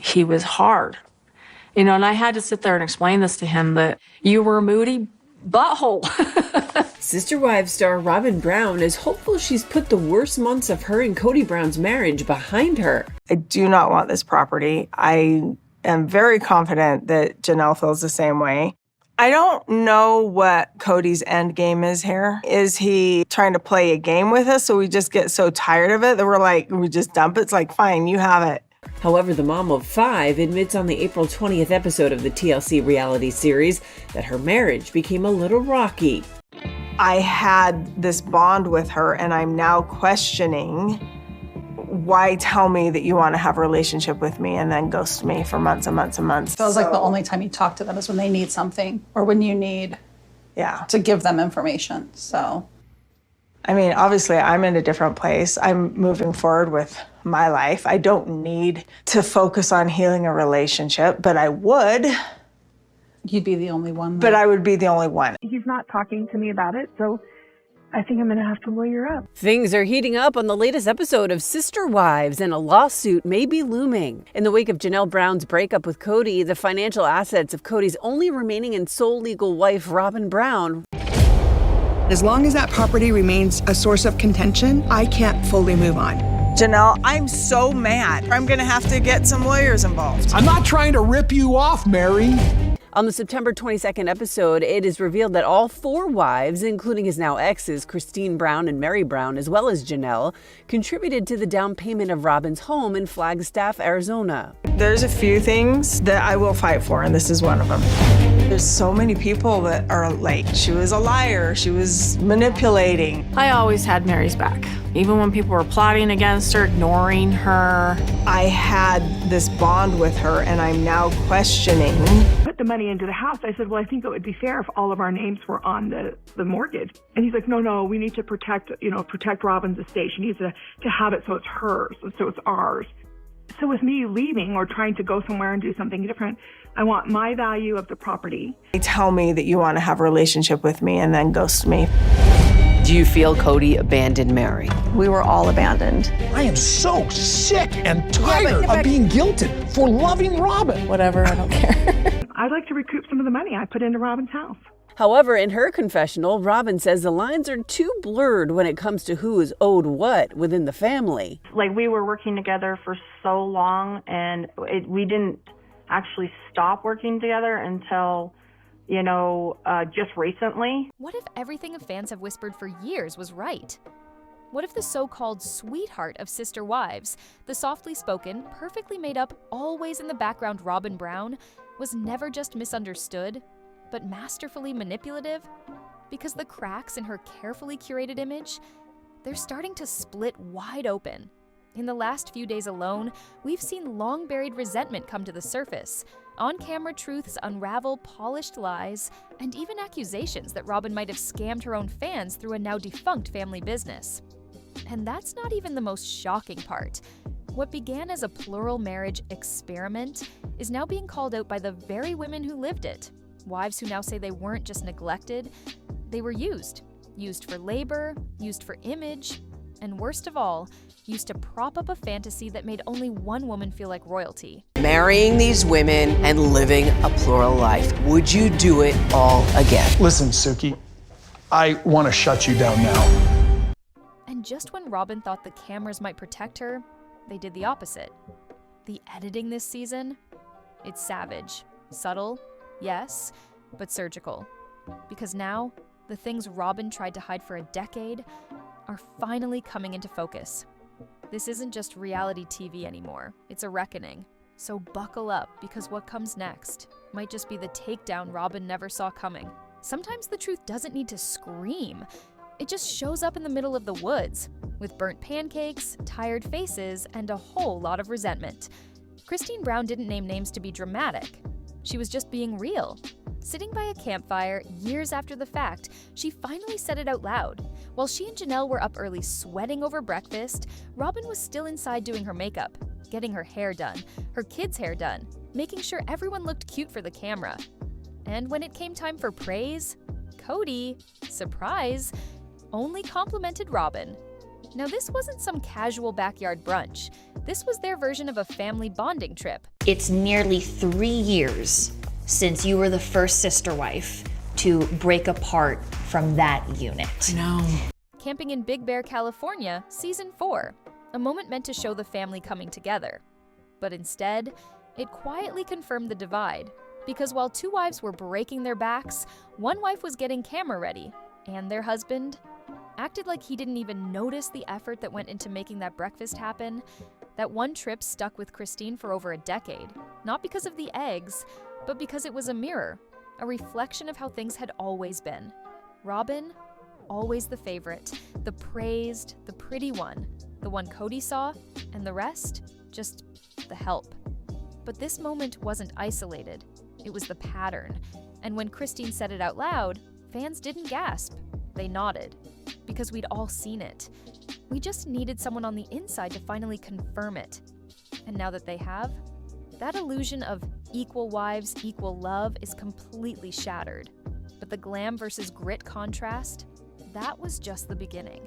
he was hard. And I had to sit there and explain this to him, that you were a moody butthole. Sister Wives star Robyn Brown is hopeful she's put the worst months of her and Kody Brown's marriage behind her. I do not want this property. I am very confident that Janelle feels the same way. I don't know what Kody's end game is here. Is he trying to play a game with us so we just get so tired of it that we're like, we just dump it? It's like, fine, you have it. However, the mom of 5 admits on the April 20th episode of the TLC reality series that her marriage became a little rocky. I had this bond with her, and I'm now questioning, why tell me that you want to have a relationship with me and then ghost me for months and months and months? Feels like the only time you talk to them is when they need something or when you need to give them information. So, I mean, obviously I'm in a different place. I'm moving forward with my life. I don't need to focus on healing a relationship, but I would. You'd be the only one. But I would be the only one. He's not talking to me about it, so I think I'm going to have to lawyer up. Things are heating up on the latest episode of Sister Wives, and a lawsuit may be looming. In the wake of Janelle Brown's breakup with Kody, the financial assets of Kody's only remaining and sole legal wife, Robyn Brown. As long as that property remains a source of contention, I can't fully move on. Janelle, I'm so mad. I'm going to have to get some lawyers involved. I'm not trying to rip you off, Mary. On the September 22nd episode, it is revealed that all 4 wives, including his now exes, Christine Brown and Mary Brown, as well as Janelle, contributed to the down payment of Robyn's home in Flagstaff, Arizona. There's a few things that I will fight for, and this is one of them. There's so many people that are like, she was a liar, she was manipulating. I always had Mary's back. Even when people were plotting against her, ignoring her. I had this bond with her, and I'm now questioning. Put the money into the house. I said, well, I think it would be fair if all of our names were on the mortgage. And he's like, no, we need to protect Robyn's estate. She needs to have it so it's hers, so it's ours. So with me leaving or trying to go somewhere and do something different, I want my value of the property. Tell me that you want to have a relationship with me and then ghost me. Do you feel Kody abandoned Mary? We were all abandoned. I am so sick and tired of being guilted for loving Robyn. Whatever, I don't care. I'd like to recoup some of the money I put into Robyn's house. However, in her confessional, Robyn says the lines are too blurred when it comes to who is owed what within the family. Like, we were working together for so long, and we didn't actually stop working together until, just recently. What if everything fans have whispered for years was right? What if the so-called sweetheart of Sister Wives, the softly spoken, perfectly made up, always in the background Robyn Brown, was never just misunderstood, but masterfully manipulative? Because the cracks in her carefully curated image, they're starting to split wide open. In the last few days alone, we've seen long-buried resentment come to the surface, on-camera truths unravel polished lies, and even accusations that Robyn might have scammed her own fans through a now-defunct family business. And that's not even the most shocking part. What began as a plural marriage experiment is now being called out by the very women who lived it. Wives who now say they weren't just neglected, they were used. Used for labor, used for image, and worst of all, used to prop up a fantasy that made only one woman feel like royalty. Marrying these women and living a plural life. Would you do it all again? Listen, Suki, I want to shut you down now. And just when Robyn thought the cameras might protect her, they did the opposite. The editing this season? It's savage. Subtle, yes, but surgical. Because now, the things Robyn tried to hide for a decade are finally coming into focus. This isn't just reality TV anymore, it's a reckoning. So buckle up, because what comes next might just be the takedown Robyn never saw coming. Sometimes the truth doesn't need to scream. It just shows up in the middle of the woods, with burnt pancakes, tired faces, and a whole lot of resentment. Christine Brown didn't name names to be dramatic. She was just being real. Sitting by a campfire years after the fact, she finally said it out loud. While she and Janelle were up early sweating over breakfast, Robyn was still inside doing her makeup, getting her hair done, her kids' hair done, making sure everyone looked cute for the camera. And when it came time for praise, Kody, surprise, only complimented Robyn. Now, this wasn't some casual backyard brunch. This was their version of a family bonding trip. It's nearly 3 years since you were the first sister wife to break apart from that unit. I know. Camping in Big Bear, California, season 4. A moment meant to show the family coming together. But instead, it quietly confirmed the divide. Because while 2 wives were breaking their backs, one wife was getting camera ready, and their husband acted like he didn't even notice the effort that went into making that breakfast happen. That one trip stuck with Christine for over a decade, not because of the eggs, but because it was a mirror, a reflection of how things had always been. Robyn, always the favorite, the praised, the pretty one, the one Cody saw, and the rest, just the help. But this moment wasn't isolated. It was the pattern. And when Christine said it out loud, fans didn't gasp. They nodded. Because we'd all seen it. We just needed someone on the inside to finally confirm it. And now that they have, that illusion of equal wives, equal love is completely shattered. But the glam versus grit contrast, that was just the beginning.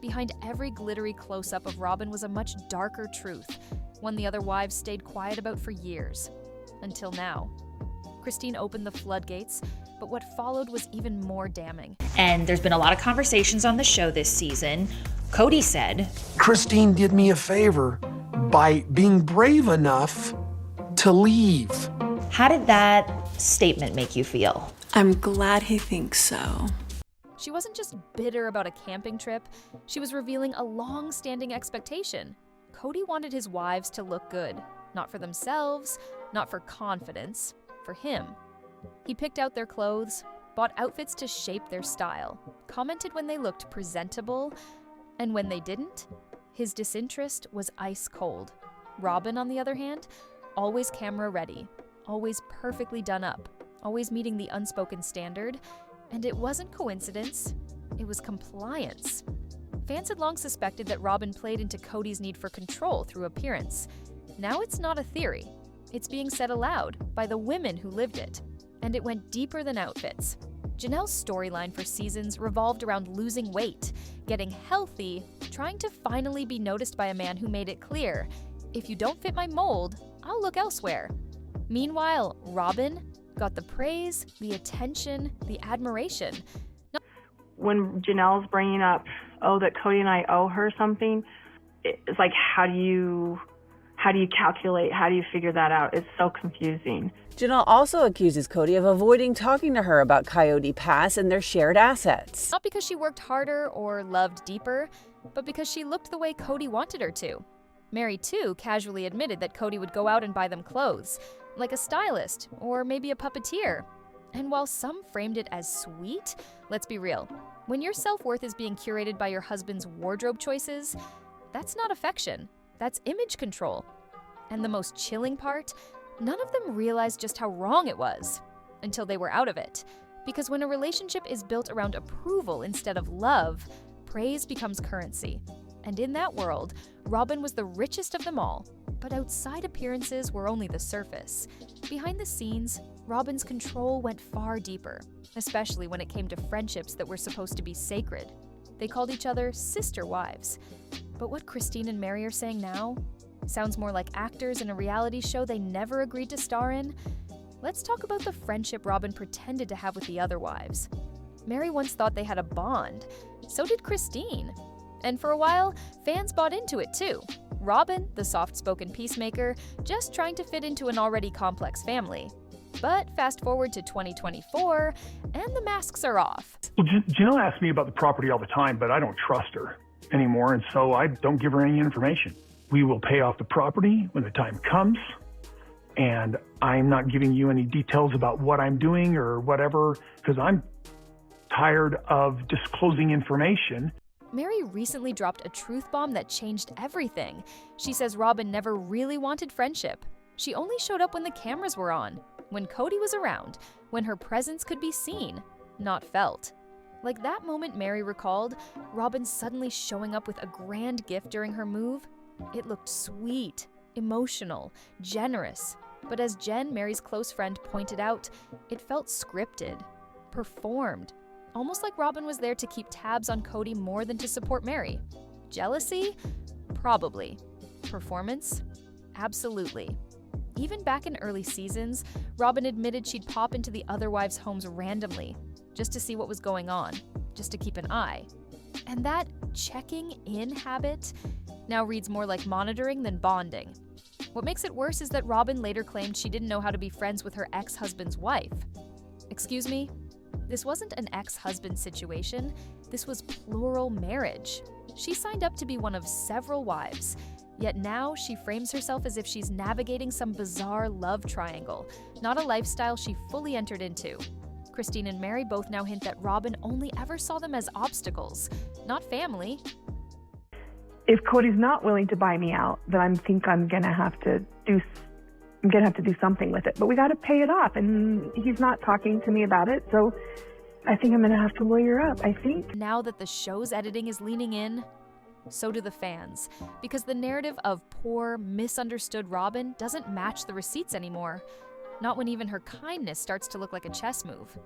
Behind every glittery close-up of Robyn was a much darker truth, one the other wives stayed quiet about for years. Until now. Christine opened the floodgates, but what followed was even more damning. And there's been a lot of conversations on the show this season. Cody said, Christine did me a favor by being brave enough to leave. How did that statement make you feel? I'm glad he thinks so. She wasn't just bitter about a camping trip, she was revealing a long-standing expectation. Cody wanted his wives to look good, not for themselves, not for confidence, for him. He picked out their clothes, bought outfits to shape their style, commented when they looked presentable, and when they didn't, his disinterest was ice cold. Robyn, on the other hand, always camera ready, always perfectly done up, always meeting the unspoken standard, and it wasn't coincidence, it was compliance. Fans had long suspected that Robyn played into Cody's need for control through appearance. Now it's not a theory. It's being said aloud by the women who lived it. And it went deeper than outfits. Janelle's storyline for seasons revolved around losing weight, getting healthy, trying to finally be noticed by a man who made it clear, if you don't fit my mold, I'll look elsewhere. Meanwhile, Robyn got the praise, the attention, the admiration. When Janelle's bringing up, that Cody and I owe her something, it's like, how do you calculate? How do you figure that out? It's so confusing. Janelle also accuses Cody of avoiding talking to her about Coyote Pass and their shared assets. Not because she worked harder or loved deeper, but because she looked the way Cody wanted her to. Mary, too, casually admitted that Cody would go out and buy them clothes, like a stylist or maybe a puppeteer. And while some framed it as sweet, let's be real. When your self-worth is being curated by your husband's wardrobe choices, that's not affection. That's image control. And the most chilling part, none of them realized just how wrong it was until they were out of it. Because when a relationship is built around approval instead of love, praise becomes currency. And in that world, Robyn was the richest of them all. But outside appearances were only the surface. Behind the scenes, Robyn's control went far deeper, especially when it came to friendships that were supposed to be sacred. They called each other sister wives. But what Christine and Mary are saying now sounds more like actors in a reality show they never agreed to star in. Let's talk about the friendship Robyn pretended to have with the other wives. Mary once thought they had a bond. So did Christine. And for a while, fans bought into it too. Robyn, the soft-spoken peacemaker, just trying to fit into an already complex family. But fast forward to 2024, and the masks are off. Well, Janelle asks me about the property all the time, but I don't trust her anymore, and so I don't give her any information. We will pay off the property when the time comes, and I'm not giving you any details about what I'm doing or whatever, because I'm tired of disclosing information. Mary recently dropped a truth bomb that changed everything. She says Robyn never really wanted friendship. She only showed up when the cameras were on, when Cody was around, when her presence could be seen, not felt. Like that moment Mary recalled, Robyn suddenly showing up with a grand gift during her move. It looked sweet, emotional, generous. But as Jen, Mary's close friend, pointed out, it felt scripted, performed. Almost like Robyn was there to keep tabs on Cody more than to support Mary. Jealousy? Probably. Performance? Absolutely. Even back in early seasons, Robyn admitted she'd pop into the other wives' homes randomly, just to see what was going on, just to keep an eye. And that checking in habit now reads more like monitoring than bonding. What makes it worse is that Robyn later claimed she didn't know how to be friends with her ex-husband's wife. Excuse me? This wasn't an ex-husband situation, this was plural marriage. She signed up to be one of several wives, yet now she frames herself as if she's navigating some bizarre love triangle, not a lifestyle she fully entered into. Christine and Mary both now hint that Robyn only ever saw them as obstacles, not family. If Cody's not willing to buy me out, then I think I'm gonna have to do something with it. But we got to pay it off, and he's not talking to me about it, so I think I'm gonna have to lawyer up. I think now that the show's editing is leaning in, so do the fans, because the narrative of poor, misunderstood Robyn doesn't match the receipts anymore. Not when even her kindness starts to look like a chess move.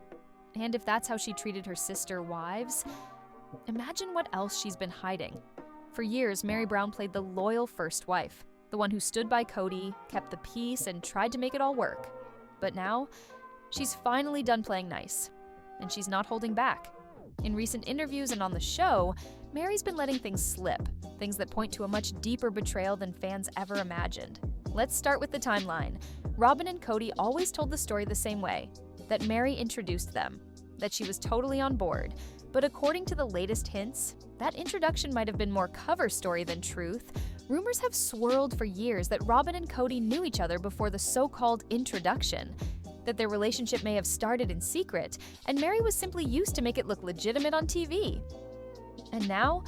And if that's how she treated her sister wives, imagine what else she's been hiding. For years, Mary Brown played the loyal first wife, the one who stood by Cody, kept the peace, and tried to make it all work. But now, she's finally done playing nice, and she's not holding back. In recent interviews and on the show, Mary's been letting things slip, things that point to a much deeper betrayal than fans ever imagined. Let's start with the timeline. Robyn and Cody always told the story the same way, that Mary introduced them, that she was totally on board. But according to the latest hints, that introduction might have been more cover story than truth. Rumors have swirled for years that Robyn and Cody knew each other before the so-called introduction, that their relationship may have started in secret, and Mary was simply used to make it look legitimate on TV. And now,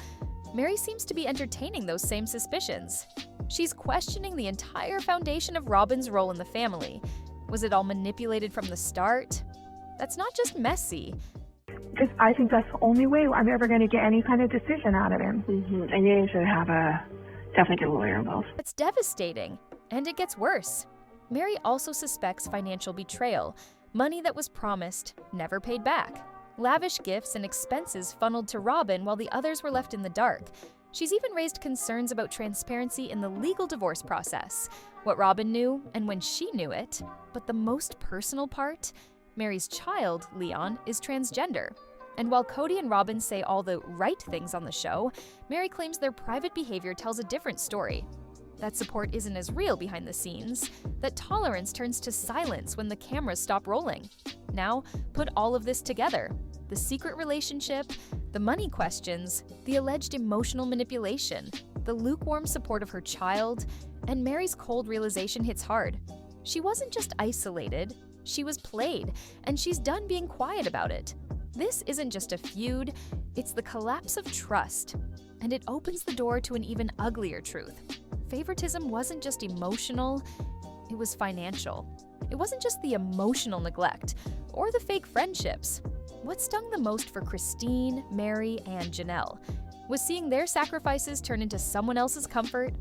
Mary seems to be entertaining those same suspicions. She's questioning the entire foundation of Robyn's role in the family. Was it all manipulated from the start? That's not just messy. because I think that's the only way I'm ever going to get any kind of decision out of him. And you need to have definitely get a lawyer involved. It's devastating, and it gets worse. Mary also suspects financial betrayal, money that was promised, never paid back. Lavish gifts and expenses funneled to Robyn while the others were left in the dark. She's even raised concerns about transparency in the legal divorce process, what Robyn knew and when she knew it. But the most personal part? Mary's child, Leon, is transgender. And while Cody and Robyn say all the right things on the show, Mary claims their private behavior tells a different story. That support isn't as real behind the scenes, that tolerance turns to silence when the cameras stop rolling. Now, put all of this together. The secret relationship, the money questions, the alleged emotional manipulation, the lukewarm support of her child, and Mary's cold realization hits hard. She wasn't just isolated, she was played, and she's done being quiet about it. This isn't just a feud, it's the collapse of trust. And it opens the door to an even uglier truth. Favoritism wasn't just emotional, it was financial. It wasn't just the emotional neglect or the fake friendships. What stung the most for Christine, Mary, and Janelle was seeing their sacrifices turn into someone else's comfort.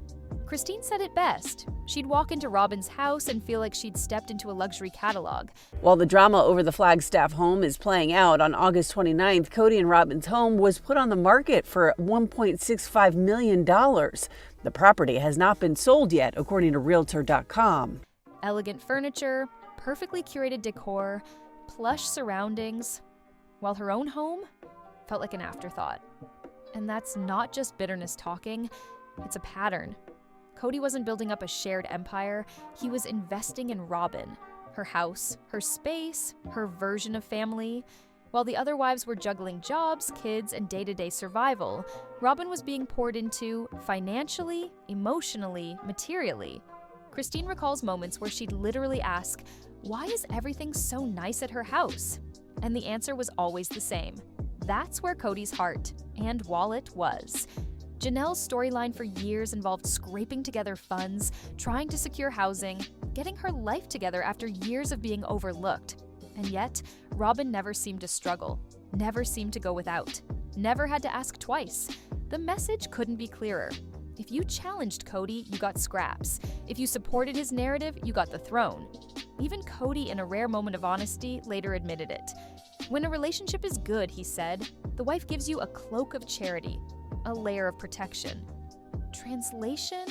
Christine said it best. She'd walk into Robyn's house and feel like she'd stepped into a luxury catalog. While the drama over the Flagstaff home is playing out, on August 29th, Cody and Robyn's home was put on the market for $1.65 million. The property has not been sold yet, according to Realtor.com. Elegant furniture, perfectly curated decor, plush surroundings, while her own home felt like an afterthought. And that's not just bitterness talking, it's a pattern. Cody wasn't building up a shared empire, he was investing in Robyn, her house, her space, her version of family. While the other wives were juggling jobs, kids, and day-to-day survival, Robyn was being poured into financially, emotionally, materially. Christine recalls moments where she'd literally ask, "Why is everything so nice at her house?" And the answer was always the same. That's where Cody's heart and wallet was. Janelle's storyline for years involved scraping together funds, trying to secure housing, getting her life together after years of being overlooked. And yet, Robyn never seemed to struggle, never seemed to go without, never had to ask twice. The message couldn't be clearer. If you challenged Cody, you got scraps. If you supported his narrative, you got the throne. Even Cody, in a rare moment of honesty, later admitted it. When a relationship is good, he said, the wife gives you a cloak of charity, a layer of protection. Translation?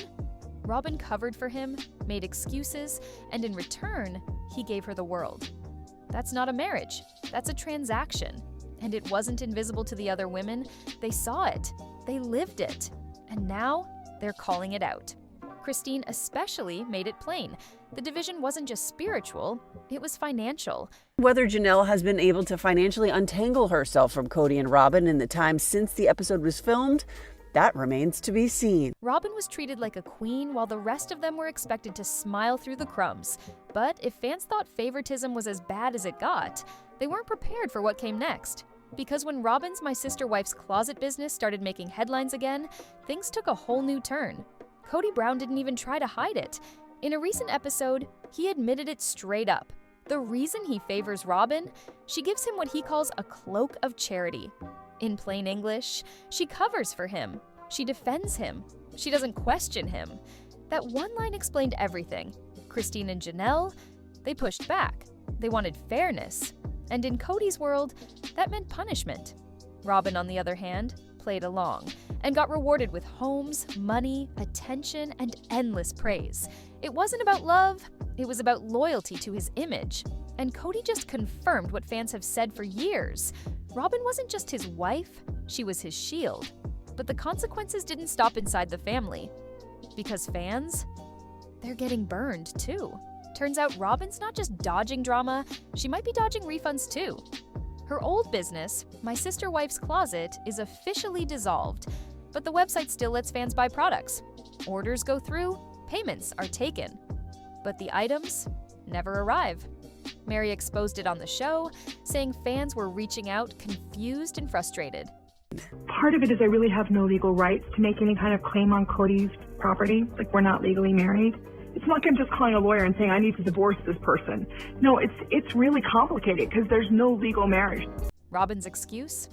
Robyn covered for him, made excuses, and in return, he gave her the world. That's not a marriage, that's a transaction. And it wasn't invisible to the other women. They saw it, they lived it, and now they're calling it out. Christine especially made it plain. The division wasn't just spiritual, it was financial. Whether Janelle has been able to financially untangle herself from Cody and Robyn in the time since the episode was filmed, that remains to be seen. Robyn was treated like a queen while the rest of them were expected to smile through the crumbs. But if fans thought favoritism was as bad as it got, they weren't prepared for what came next. Because when Robyn's My Sister Wife's closet business started making headlines again, things took a whole new turn. Cody Brown didn't even try to hide it. In a recent episode, he admitted it straight up. The reason he favors Robyn, she gives him what he calls a cloak of charity. In plain English, she covers for him. She defends him. She doesn't question him. That one line explained everything. Christine and Janelle, they pushed back. They wanted fairness. And in Cody's world, that meant punishment. Robyn, on the other hand, played along and got rewarded with homes, money, attention, and endless praise. It wasn't about love, it was about loyalty to his image. And Cody just confirmed what fans have said for years. Robyn wasn't just his wife, she was his shield. But the consequences didn't stop inside the family. Because fans, they're getting burned too. Turns out Robyn's not just dodging drama, she might be dodging refunds too. Her old business, My Sister Wife's Closet, is officially dissolved, but the website still lets fans buy products. Orders go through, payments are taken. But the items never arrive. Mary exposed it on the show, saying fans were reaching out confused and frustrated. Part of it is I really have no legal rights to make any kind of claim on Cody's property. Like, we're not legally married. It's not like I'm just calling a lawyer and saying I need to divorce this person. No, it's really complicated because there's no legal marriage. Robyn's excuse?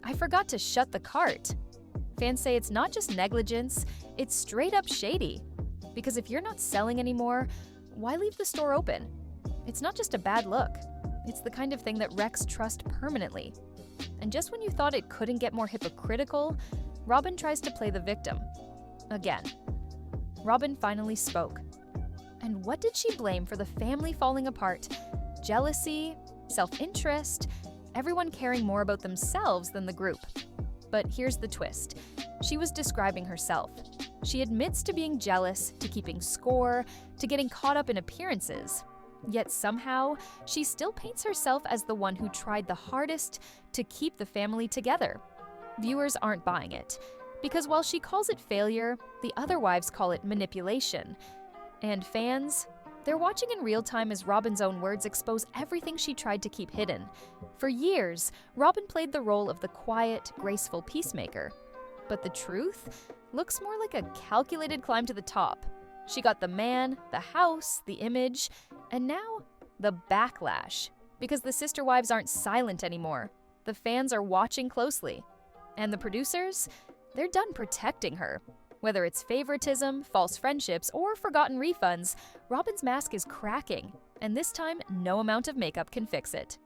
I forgot to shut the cart. Fans say it's not just negligence, it's straight up shady. Because if you're not selling anymore, why leave the store open? It's not just a bad look. It's the kind of thing that wrecks trust permanently. And just when you thought it couldn't get more hypocritical, Robyn tries to play the victim. Again. Robyn finally spoke. And what did she blame for the family falling apart? Jealousy, self-interest, everyone caring more about themselves than the group. But here's the twist. She was describing herself. She admits to being jealous, to keeping score, to getting caught up in appearances. Yet somehow, she still paints herself as the one who tried the hardest to keep the family together. Viewers aren't buying it. Because while she calls it failure, the other wives call it manipulation. And fans, they're watching in real time as Robyn's own words expose everything she tried to keep hidden. For years, Robyn played the role of the quiet, graceful peacemaker. But the truth looks more like a calculated climb to the top. She got the man, the house, the image, and now the backlash. Because the sister wives aren't silent anymore. The fans are watching closely. And the producers? They're done protecting her. Whether it's favoritism, false friendships, or forgotten refunds, Robyn's mask is cracking, and this time, no amount of makeup can fix it.